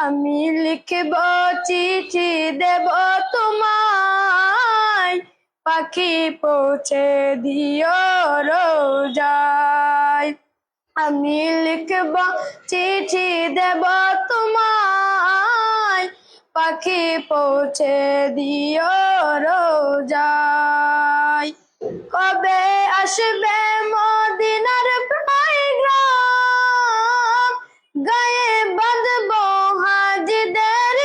আমি লিখব চিঠি দেব তোমায়, পাখি পৌঁছে দিও রোজায়। আমি লিখব চিঠি দেব তোমায়, পাখি পৌঁছে দিও রোজায়। কবে আসবে মদিনার পয়গাম, গায়ে বাঁধব হাজিদের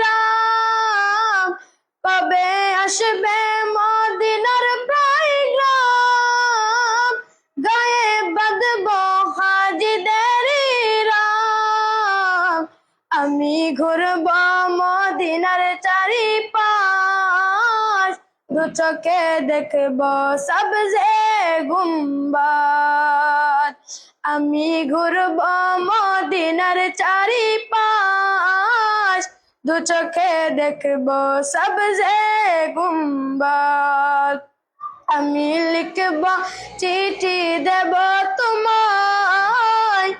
রাম। কবে আসবে মদিনার পয়গাম, গায়ে বাঁধব হাজিদের রাম। আমি ঘুরব মদিনার চারিপাশ, দু চোখে দেখব সবজে গুম্বাদ। আমি ঘুরব মদিনার চারিপাশ, দু চোখে দেখব সবজে গুম্বাদ। আমি লিখব চিঠি দেব তোমায়,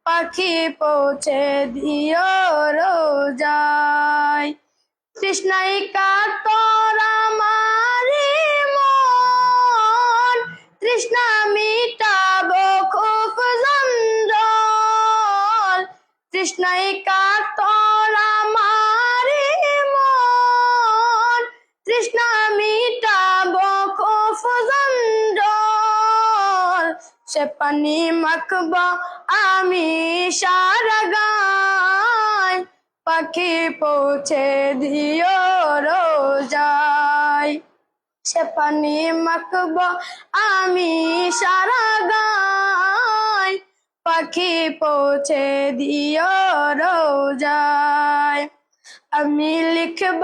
পাখি পৌঁছে দিও রোজায়। তৃষ্ণায় কাতর আমার মন, তৃষ্ণা মিটাবো খুব জঞ্জল। তৃষ্ণায় কাতর আমার মন, তৃষ্ণা মিটাবো খুব জঞ্জল। সে পানি মাখব আমি সারা গায়, পাখি পৌঁছে দিও রোজায়। সে পানি মাখব আমি সারা গায়, পাখি পৌঁছে দিও রোজায়। আমি লিখব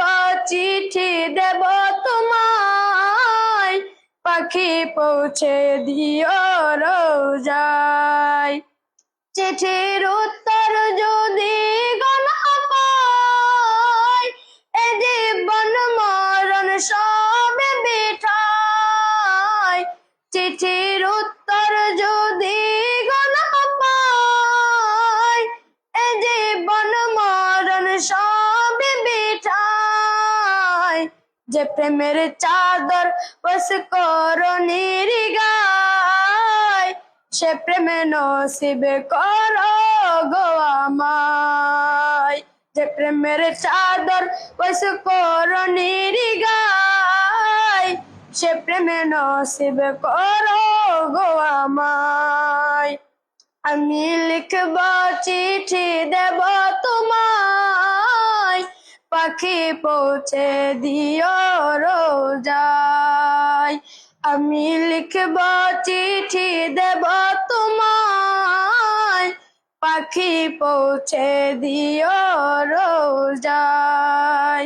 চিঠি দেব তোমায়, পাখি পৌঁছে দিও রোজায়। চিঠির উত্তর যদি না পাই, এ জীবন মরণ সবে বিঠাই। চিঠির উত্তর যদি না পাই, এ জীবন মরণ সবে বিঠাই। যে প্রেমের চাদর বস করনির গায়, সে প্রেমে নসিব করো গো আমায়। যে প্রেমের চাদর বস করনির গায়, সে প্রেমে নসিব করো গো আমায়। আমি লিখব চিঠি দেব তোমায়, পাখি পৌঁছে দিও রোজায়। আমি লিখব চিঠি দেব তোমায়, পাখি পৌঁছে দিও রোজায়।